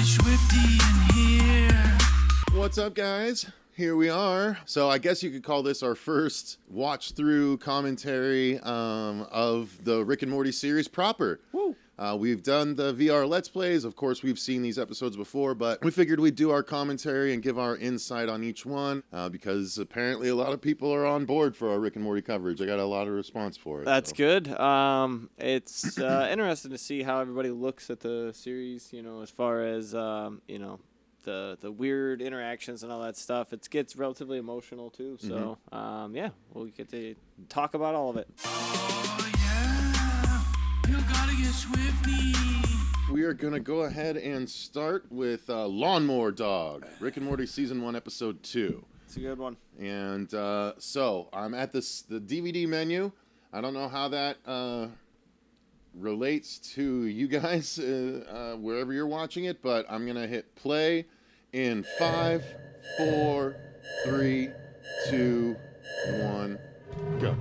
get swifty in here. What's up, guys? Here we are. So I guess you could call this our first watch-through commentary of the Rick and Morty series proper. Woo. We've done the VR Let's Plays. Of course, we've seen these episodes before, but we figured we'd do our commentary and give our insight on each one because apparently a lot of people are on board for our Rick and Morty coverage. I got a lot of response for it. That's good. It's interesting to see how everybody looks at the series, as far as, the weird interactions and all that stuff. It gets relatively emotional, too. So, we'll get to talk about all of it. Oh, yeah. You gotta get swifty. We are going to go ahead and start with Lawnmower Dog, Rick and Morty Season 1, Episode 2. It's a good one. And so I'm at the DVD menu. I don't know how that relates to you guys wherever you're watching it, but I'm going to hit play in 5, 4, 3, 2, 1, go.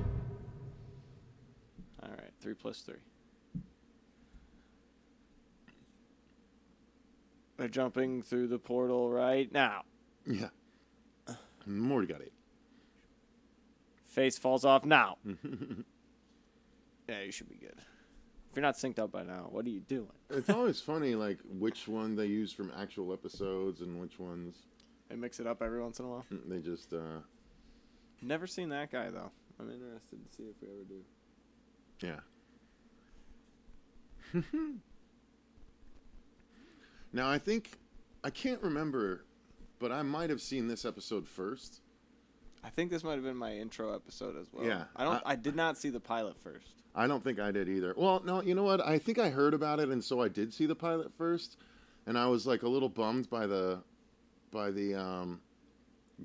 All right, 3 plus 3. They're jumping through the portal right now. Yeah. Morty got 8. Face falls off now. Yeah, you should be good. If you're not synced up by now, what are you doing? It's always funny, like, which one they use from actual episodes and which ones They mix it up every once in a while. they just... Never seen that guy, though. I'm interested to see if we ever do. Yeah. Now, I can't remember, but I might have seen this episode first. I think this might have been my intro episode as well. Yeah. I did not see the pilot first. I don't think I did either. Well, no, you know what? I think I heard about it, and so I did see the pilot first, and I was like a little bummed by the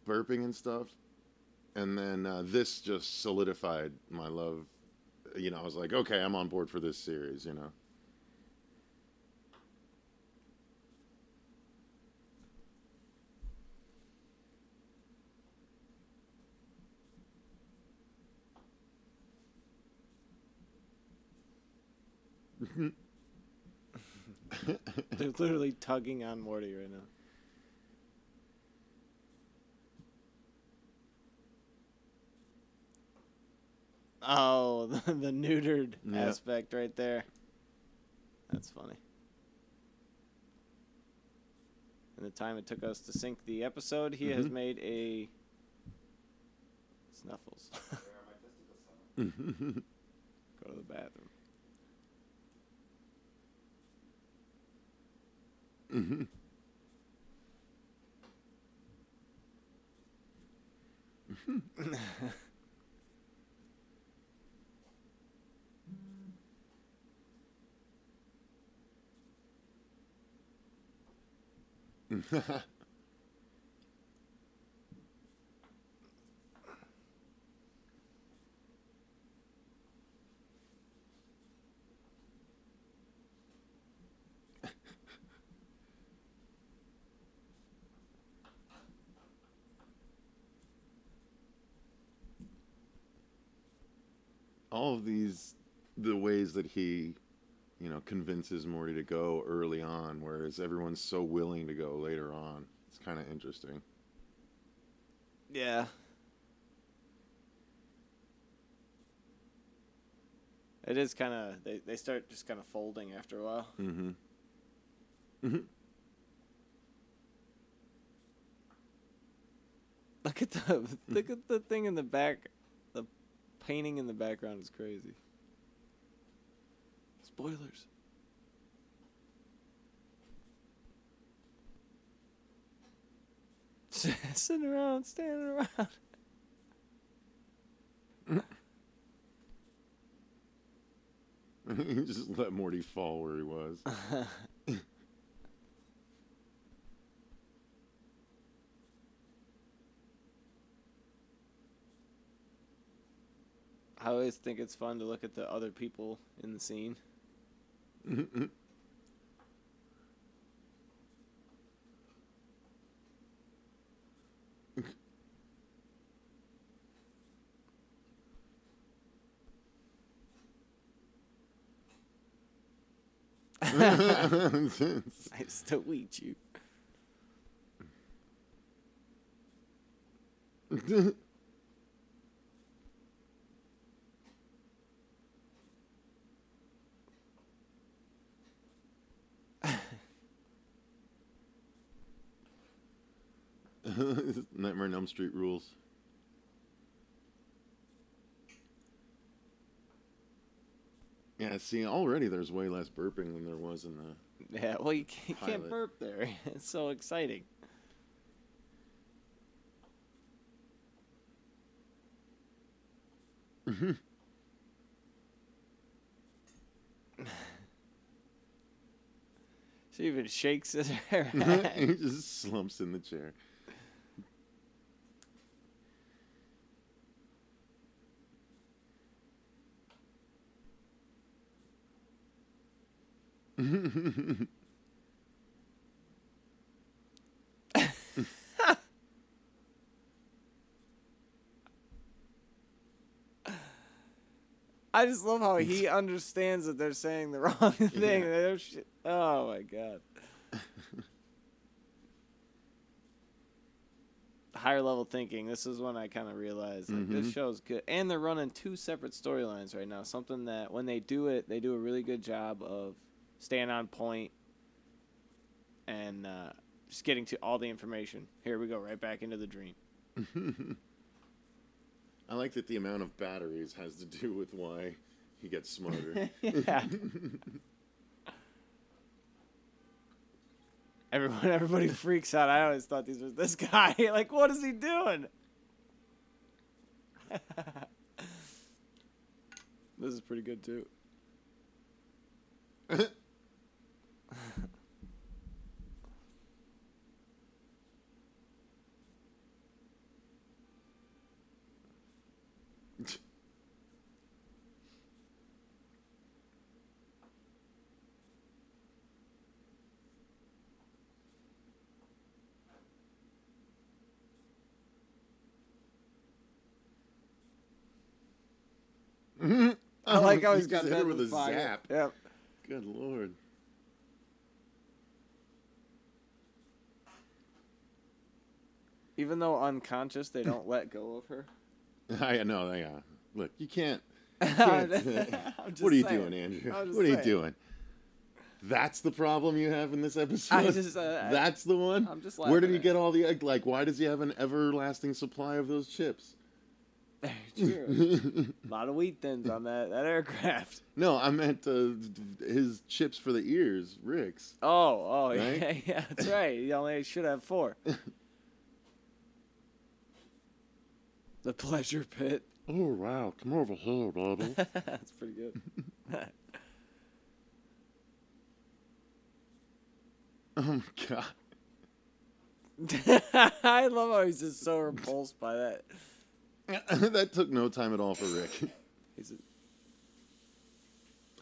burping and stuff, and then this just solidified my love. I was like, okay, I'm on board for this series. They're literally tugging on Morty right now. Oh, the neutered aspect right there. That's funny. In the time it took us to sync the episode, he has made a Snuffles. Go to the bathroom. All of these, the ways that he, convinces Morty to go early on, whereas everyone's so willing to go later on. It's kind of interesting. Yeah. It is kind of, they start just kind of folding after a while. Look at the thing in the back. The painting in the background is crazy. Spoilers. Sitting around, standing around. He just let Morty fall where he was. I always think it's fun to look at the other people in the scene. Nice to meet you. Nightmare on Elm Street rules. Yeah, see, already there's way less burping than there was in the... Yeah, well, you can't Pilot. burp there. It's so exciting. She even shakes his hair. He just slumps in the chair. I just love how he understands that they're saying the wrong thing. Yeah. Oh my god. Higher level thinking. This is when I kind of realized like, this show's good, and they're running 2 separate storylines right now. Something that when they do it, they do a really good job of staying on point and just getting to all the information. Here we go, right back into the dream. I like that the amount of batteries has to do with why he gets smarter. Yeah. Everybody freaks out. I always thought these was this guy. Like, what is he doing? This is pretty good too. I like how he's got just hit that her in with his a pocket. zap. Yep. Good lord. Even though unconscious, they don't let go of her. I know. Yeah. Look, you can't. I'm just What are you saying. doing, Andrew? I'm just What are you saying. doing? That's the problem you have in this episode. I just, That's the one. I'm just Where did he laughing get all the egg? Like, why does he have an everlasting supply of those chips? True. A lot of wheat thins on that aircraft. No, I meant his chips for the ears, Rick's. Oh, Right? yeah, that's right. You only should have 4. The pleasure pit. Oh wow! Come over here, baby. That's pretty good. Oh my god. I love how he's just so repulsed by that. That took no time at all for Rick. Look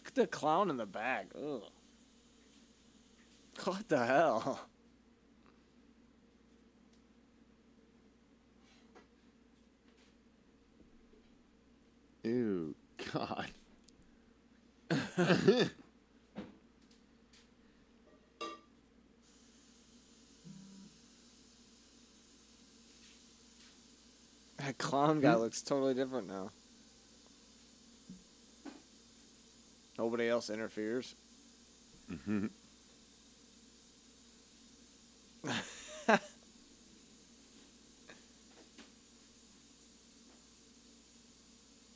at the clown in the back. Ugh. What the hell? Ew, God. That clown guy looks totally different now. Nobody else interferes. Mm-hmm.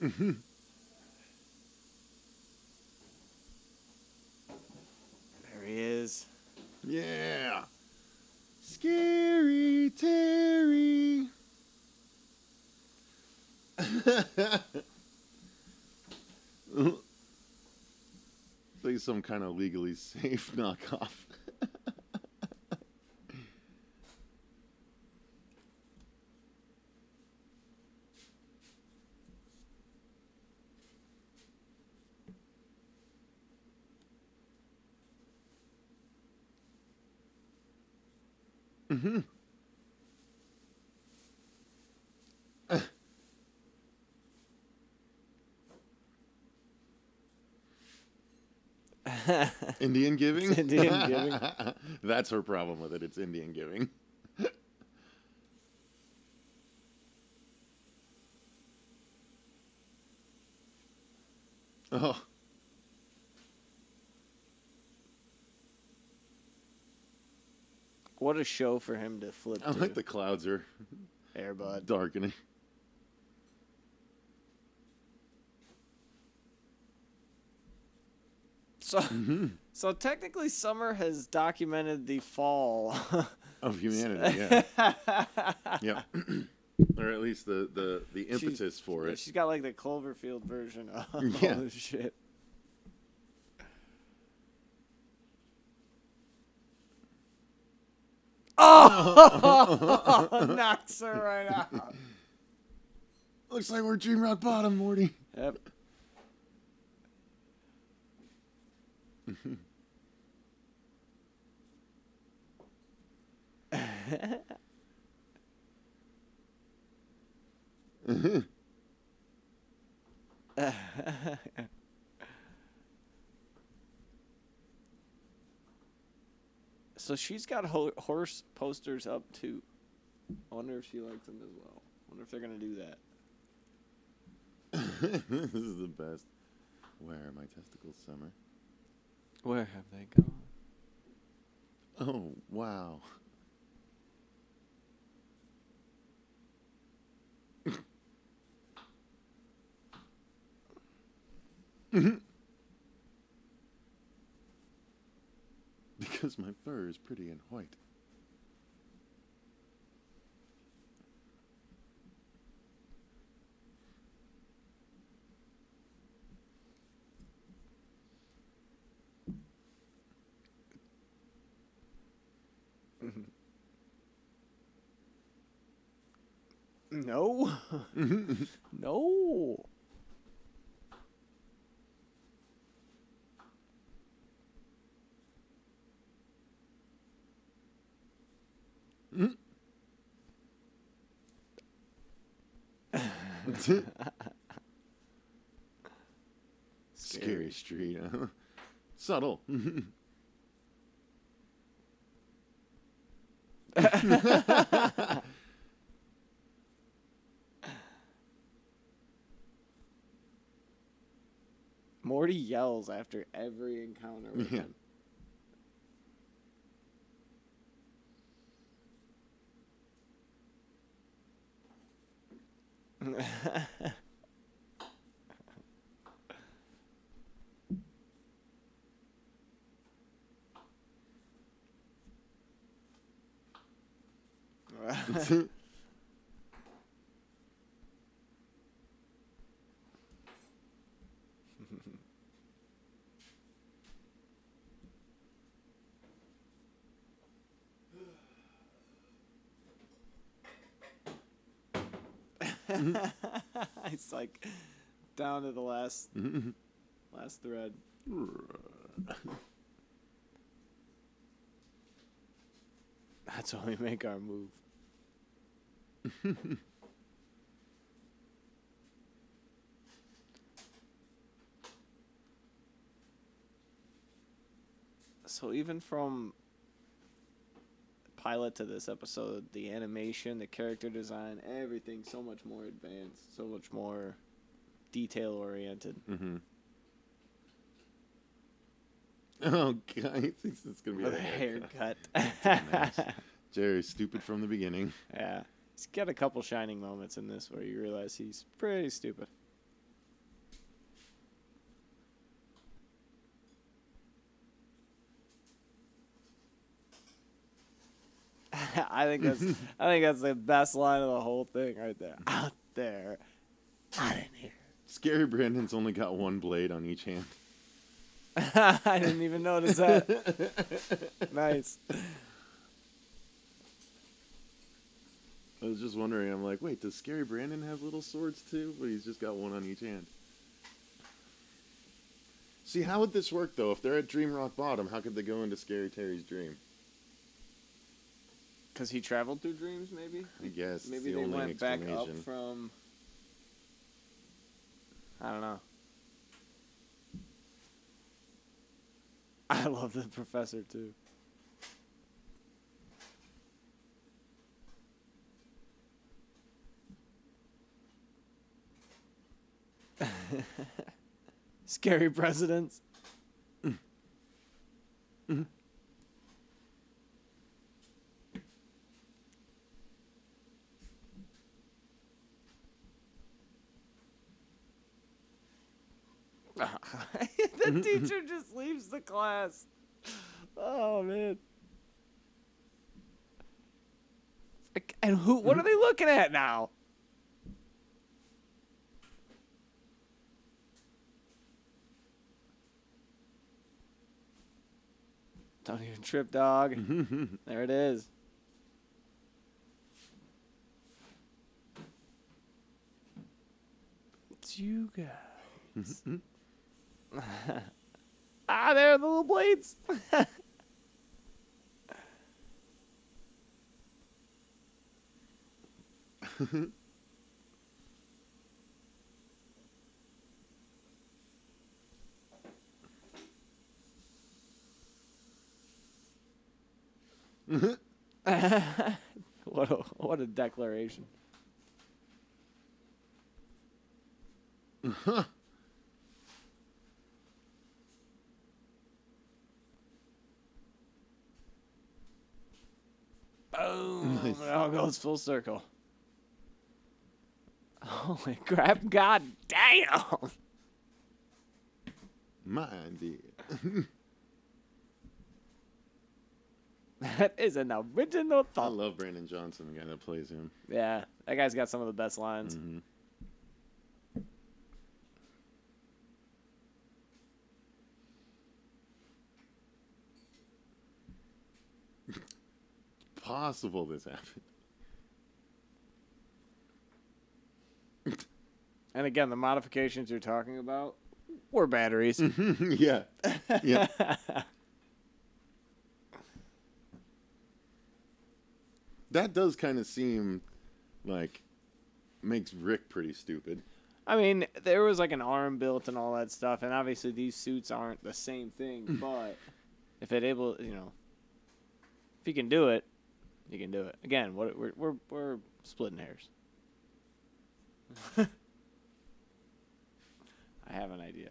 Mm-hmm. There he is. Yeah. Scary Terry. Like some kind of legally safe knockoff. Mm-hmm. Indian giving? It's Indian giving. That's her problem with it. It's Indian giving. Oh. What a show for him to flip I to. like the clouds are Airbud. darkening. So, so technically, Summer has documented the fall Of humanity, yeah. Yep. Or at least the impetus for it. She's got like the Cloverfield version of all Yeah. this shit. Oh! Knocks her right out. Looks like we're dream rock bottom, Morty. Yep. So she's got horse posters up too. I wonder if she likes them as well. I wonder if they're gonna do that. This is the best. Where are my testicles, Summer? Where have they gone? Oh, wow. Because my fur is pretty and white. No. No. Scary street, huh? Subtle. Morty yells after every encounter with Yeah. him. It's like down to the last thread. That's how we make our move. So even from pilot to this episode, the animation, the character design, everything so much more advanced, so much more detail oriented. Mm-hmm. Oh, God, he thinks it's going to be With a a haircut. haircut. Jerry's stupid from the beginning. Yeah. He's got a couple shining moments in this where you realize he's pretty stupid. I think that's the best line of the whole thing right there. Out there. Not in here. Scary Brandon's only got one blade on each hand. I didn't even notice that. Nice. I was just wondering, I'm like, wait, does Scary Brandon have little swords too? But he's just got one on each hand. See, how would this work, though? If they're at Dream Rock Bottom, how could they go into Scary Terry's dream? Because he traveled through dreams, maybe? I guess. Maybe the they only went back up explanation. from... I don't know. I love the professor too. Scary presidents. The teacher just leaves the class. Oh man. And who? What are they looking at now? Don't even trip, dog. There it is. It's you guys. Ah, there are the little blades. What a declaration. Boom. Nice. It all goes full circle. Holy crap. God damn. Mine did. That is an original I thought. love Brandon Johnson, the guy that plays him. Yeah, that guy's got some of the best lines. Mm-hmm. Possible this happened. And again, the modifications you're talking about were batteries. Yeah. Yeah. That does kind of seem like makes Rick pretty stupid. I mean, there was like an arm built and all that stuff, and obviously these suits aren't the same thing, but if it able, if you can do it, you can do it. Again, we're splitting hairs. I have an idea.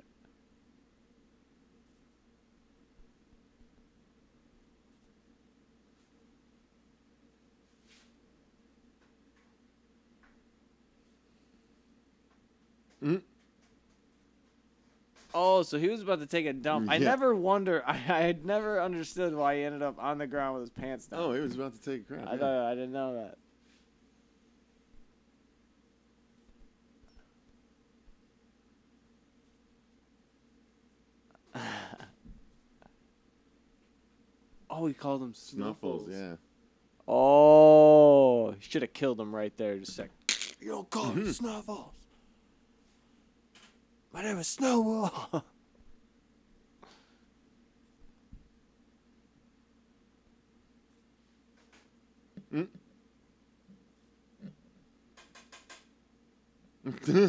Mm. Oh, so he was about to take a dump. I Yeah. never wonder. I had never understood why he ended up on the ground with his pants down. Oh, he was about to take a crap. I didn't know that. Oh, he called him Snuffles, yeah. Oh, he should have killed him right there. Just like, you don't call me Snuffles. My name is Snowball.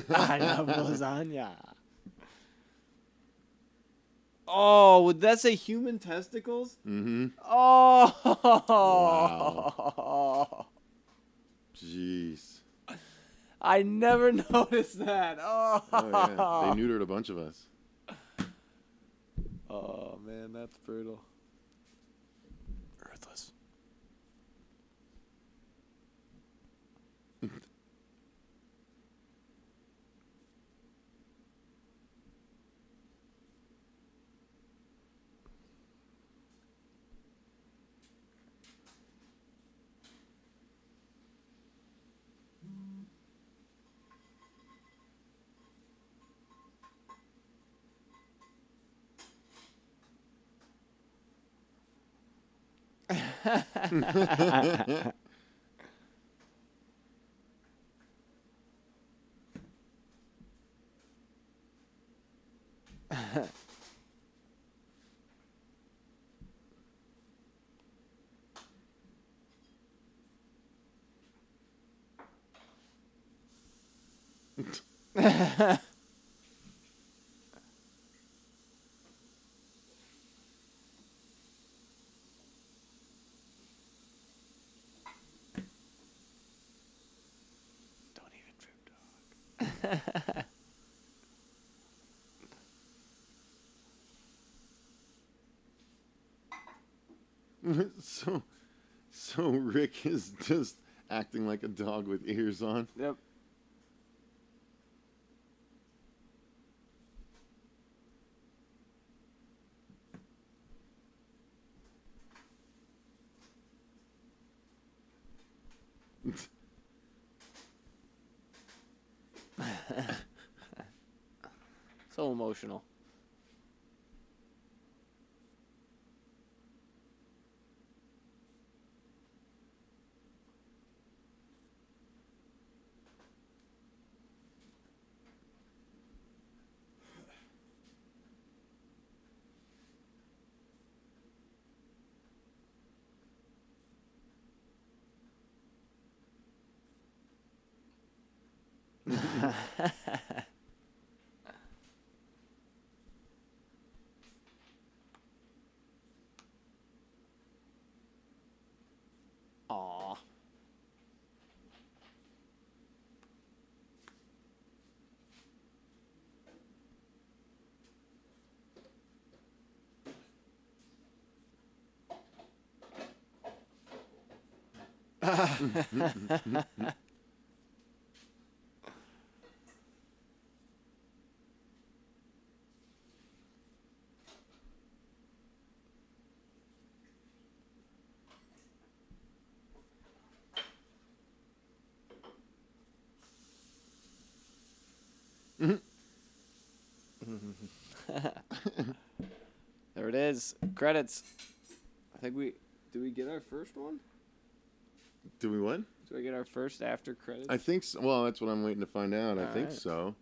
I love lasagna. Oh, would that say human testicles? Mm-hmm. Oh. Jeez. I never noticed that. Oh. Oh, yeah. They neutered a bunch of us. Oh, man, that's brutal. Ruthless. So Rick is just acting like a dog with ears on. Yep. So emotional. Aw. There it is. Credits. I think do we get our first one? Do we what? Do I get our first after credits? I think so. Well, that's what I'm waiting to find out. I think so.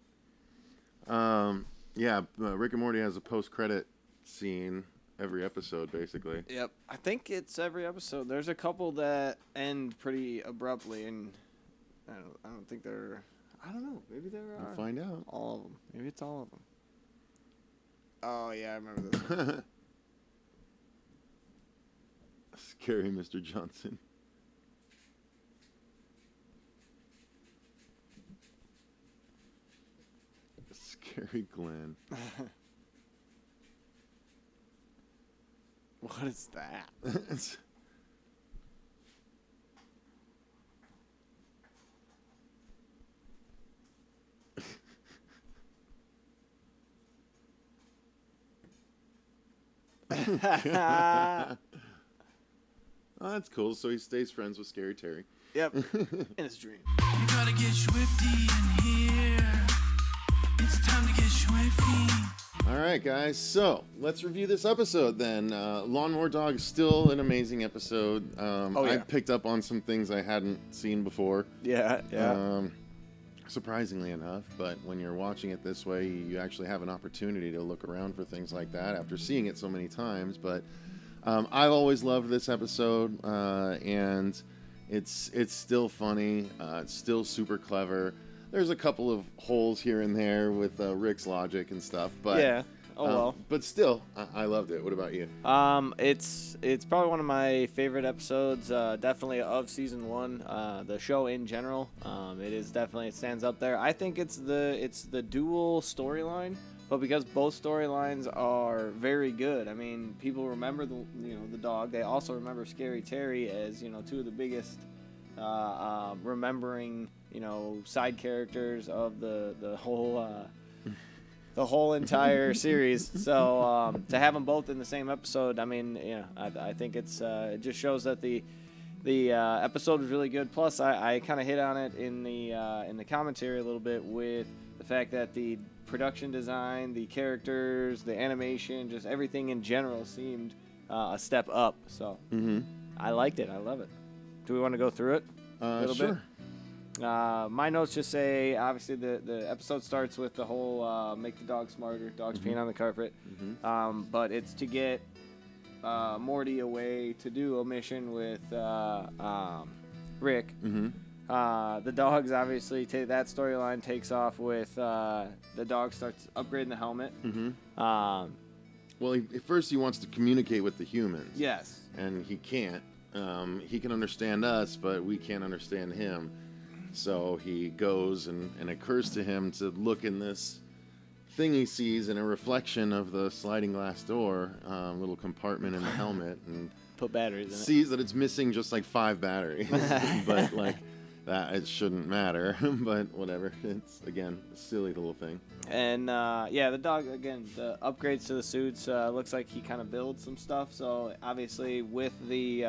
Yeah, Rick and Morty has a post-credit scene every episode, basically. Yep. I think it's every episode. There's a couple that end pretty abruptly, and I don't think they're... I don't know. Maybe there are. We'll find out. All of them. Maybe it's all of them. Oh, yeah, I remember this one. Scary Mr. Johnson. Scary Glenn. What is that? Oh, that's cool. So he stays friends with Scary Terry. Yep. In his dream. You gotta get swifty in here. It's time to get swifty. All right, guys. So let's review this episode then. Lawnmower Dog is still an amazing episode. I picked up on some things I hadn't seen before. Yeah, yeah. Surprisingly enough, but when you're watching it this way, you actually have an opportunity to look around for things like that after seeing it so many times. But I've always loved this episode, and it's still funny. It's still super clever. There's a couple of holes here and there with Rick's logic and stuff, but yeah. Oh well. But still, I loved it. What about you? It's probably one of my favorite episodes, definitely of season 1. The show in general, it stands up there. I think it's the dual storyline, but because both storylines are very good. I mean, people remember the dog. They also remember Scary Terry as two of the biggest remembering side characters of the whole entire series. So to have them both in the same episode, I mean, I think it just shows that the episode was really good. Plus, I kind of hit on it in the commentary a little bit with the fact that the production design, the characters, the animation, just everything in general seemed a step up. So I liked it. I love it. Do we want to go through it a little bit? My notes just say, obviously, the episode starts with the whole make the dog smarter, dogs peeing on the carpet. But it's to get Morty away to do a mission with Rick. The dogs, obviously, that storyline takes off with the dog starts upgrading the helmet. Well, at first he wants to communicate with the humans. Yes. And he can't. He can understand us, but we can't understand him. So he goes, and it occurs to him to look in this thing he sees in a reflection of the sliding glass door, little compartment in the helmet, and Put batteries in it. sees that it's missing just like 5 batteries. But like that, it shouldn't matter. But whatever. It's, again, a silly little thing. And yeah, the dog, again, the upgrades to the suits, looks like he kind of builds some stuff. So obviously with the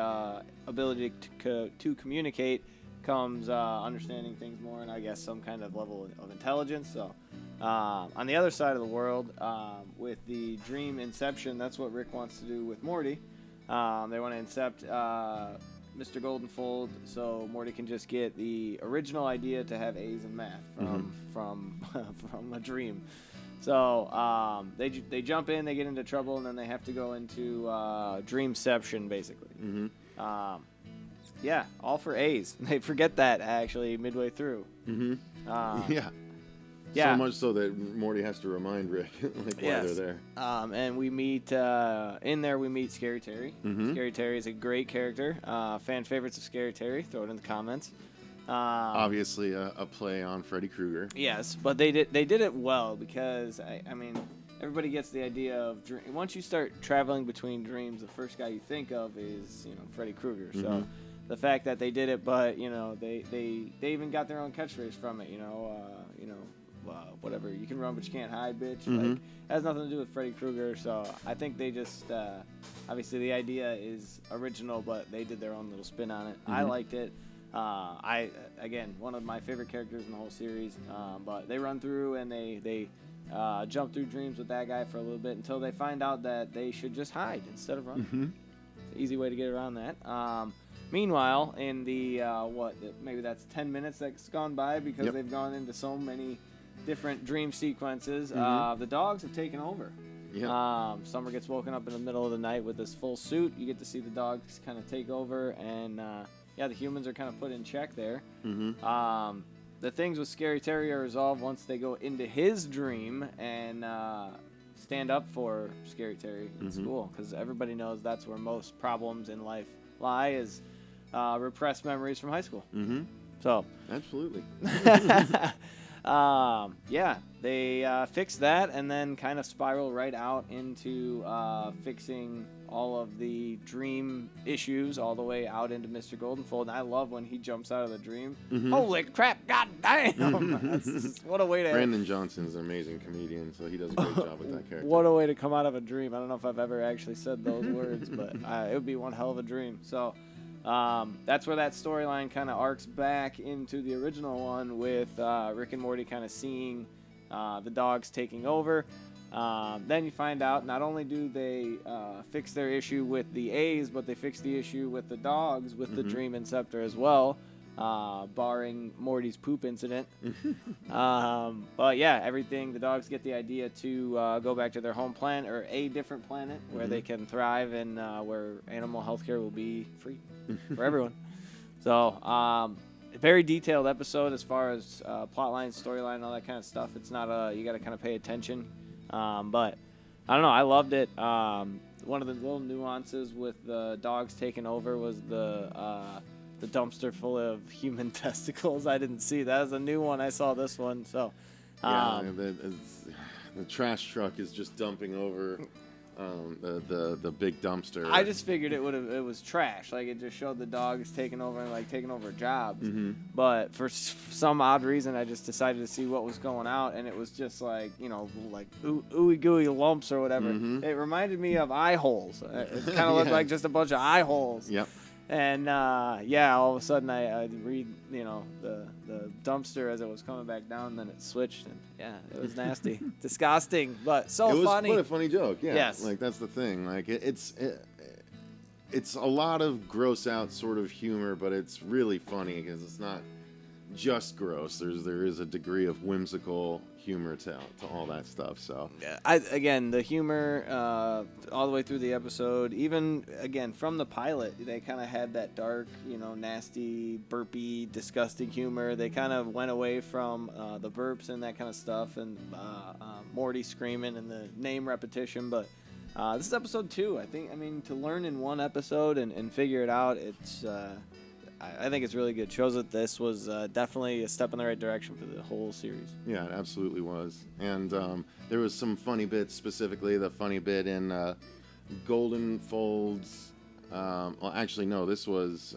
ability to communicate comes understanding things more, and I guess some kind of level of intelligence. So on the other side of the world, with the dream inception, that's what Rick wants to do with Morty. They want to incept Mr. Goldenfold so Morty can just get the original idea to have A's in math from a dream. So they jump in, they get into trouble, and then they have to go into dreamception, basically. Yeah, all for A's. They forget that actually midway through. Yeah. Yeah. So much so that Morty has to remind Rick like why they're there. And we meet in there. We meet Scary Terry. Scary Terry is a great character. Fan favorites of Scary Terry. Throw it in the comments. Obviously, a play on Freddy Krueger. Yes, but they did it well because I mean everybody gets the idea of once you start traveling between dreams, the first guy you think of is Freddy Krueger. So the fact that they did it, but they even got their own catchphrase from it. Whatever, you can run but you can't hide, bitch. Like, has nothing to do with Freddy Krueger. So I think they just obviously the idea is original, but they did their own little spin on it. I liked it. Again, one of my favorite characters in the whole series. But they run through and they jump through dreams with that guy for a little bit until they find out that they should just hide instead of run. It's an easy way to get around that. Meanwhile, in the maybe that's 10 minutes that's gone by because they've gone into so many different dream sequences. The dogs have taken over. Summer gets woken up in the middle of the night with this full suit. You get to see the dogs kind of take over, and the humans are kind of put in check there. The things with Scary Terry are resolved once they go into his dream and stand up for Scary Terry in school, because everybody knows that's where most problems in life lie, is repressed memories from high school. So absolutely. They fix that and then kind of spiral right out into fixing all of the dream issues all the way out into Mr. Goldenfold. And I love when he jumps out of the dream. Holy crap, god damn! What a way to... Brandon Johnson's an amazing comedian, so he does a great job with that character. What a way to come out of a dream. I don't know if I've ever actually said those words, but it would be one hell of a dream. So... that's where that storyline kind of arcs back into the original one with Rick and Morty kind of seeing the dogs taking over. Then you find out not only do they fix their issue with the A's, but they fix the issue with the dogs with the Dream Inceptor as well, barring Morty's poop incident. But yeah, everything, the dogs get the idea to go back to their home planet, or a different planet where they can thrive and where animal healthcare will be free for everyone. So very detailed episode as far as plot line, storyline, all that kind of stuff. It's not you got to kind of pay attention. But I don't know, I loved it. One of the little nuances with the dogs taking over was the dumpster full of human testicles. I didn't see that. As a new one. I saw this one. So the trash truck is just dumping over the big dumpster. I just figured it was trash. Like, it just showed the dogs taking over and like taking over jobs. But for some odd reason, I just decided to see what was going out, and it was just like like ooey gooey lumps or whatever. It reminded me of eye holes. It kind of looked like just a bunch of eye holes. Yep. And all of a sudden I read the dumpster as it was coming back down, then it switched, and it was nasty. Disgusting, but so funny. What a funny joke. Yeah. Yes. Like, that's the thing. Like, it's a lot of gross out sort of humor, but it's really funny because it's not just gross. There is a degree of whimsical humor to all that stuff. So again, the humor all the way through the episode, even again from the pilot, they kind of had that dark, nasty, burpy, disgusting humor. They kind of went away from the burps and that kind of stuff, and Morty screaming and the name repetition. But this is episode 2. I mean, to learn in one episode and figure it out, it's I think it's really good. Shows that this was definitely a step in the right direction for the whole series. Yeah, it absolutely was. And there was some funny bits, specifically the funny bit in Golden Folds. Well, actually, no, this was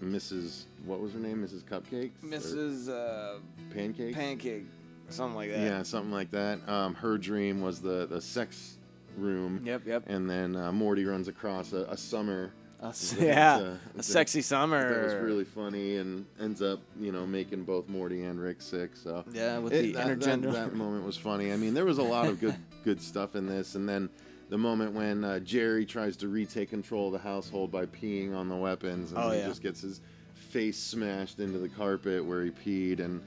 Mrs. What was her name? Mrs. Cupcakes? Mrs. Pancakes? Pancake, something like that. Yeah, something like that. Her dream was the sex room. Yep. And then Morty runs across a summer. A that, sexy summer. That was really funny and ends up, making both Morty and Rick sick. So yeah, with the intergender. That moment was funny. I mean, there was a lot of good stuff in this. And then the moment when Jerry tries to retake control of the household by peeing on the weapons, and he just gets his face smashed into the carpet where he peed, and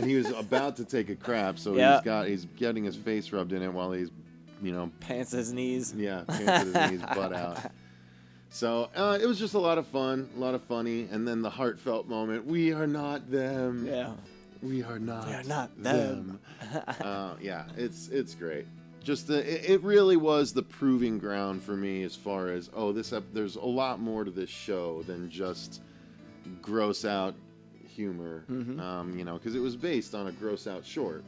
he was about to take a crap, so he's getting his face rubbed in it while he's, pants his knees. Yeah, pants his knees, butt out. So it was just a lot of fun, a lot of funny, and then the heartfelt moment. We are not them. Yeah. We are not. We are not them. Yeah, it's great. Just it really was the proving ground for me as far as there's a lot more to this show than just gross out humor. Because it was based on a gross out short.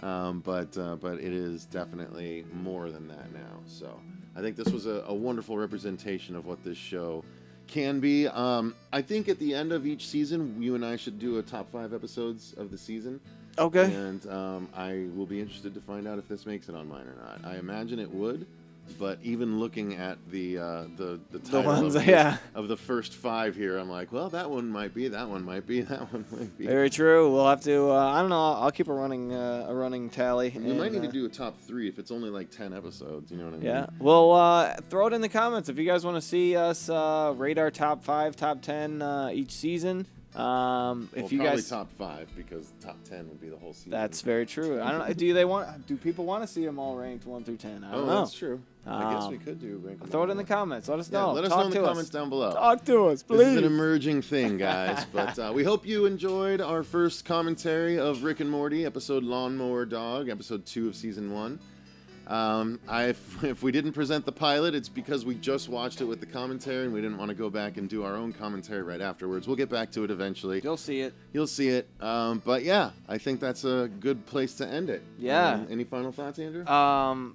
But it is definitely more than that now. So I think this was a wonderful representation of what this show can be. I think at the end of each season, you and I should do a top 5 episodes of the season. Okay. And I will be interested to find out if this makes it on mine or not. I imagine it would. But even looking at the title of the first 5 here, I'm like, well, that one might be, that one might be, that one might be. Very true. We'll have to. I don't know. I'll keep a running tally. You might need to do a top 3 if it's only like 10 episodes. You know what I mean? Yeah. Well, throw it in the comments if you guys want to see us rate our top 5, top 10 each season. If you probably guys top 5 because top 10 would be the whole season. That's very true. I don't know. Do people want to see them all ranked 1 through 10? I don't know. That's true. I guess we could do rank them. Throw it in the comments. Let us know. Let us know in the comments down below. Talk to us, please. This is an emerging thing, guys. But we hope you enjoyed our first commentary of Rick and Morty, episode Lawnmower Dog, episode 2 of season 1. If we didn't present the pilot, it's because we just watched it with the commentary and we didn't want to go back and do our own commentary right afterwards. We'll get back to it eventually. You'll see it. You'll see it. But yeah, I think that's a good place to end it. Yeah. Any final thoughts, Andrew?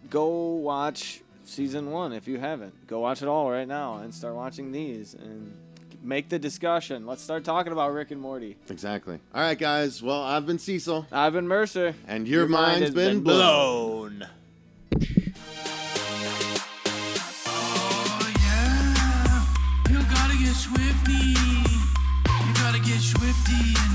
Go watch season 1 if you haven't. Go watch it all right now and start watching these and make the discussion. Let's start talking about Rick and Morty. Exactly. All right, guys. Well, I've been Cecil. I've been Mercer. And your mind's been blown. Oh yeah, you gotta get swifty. You gotta get swifty.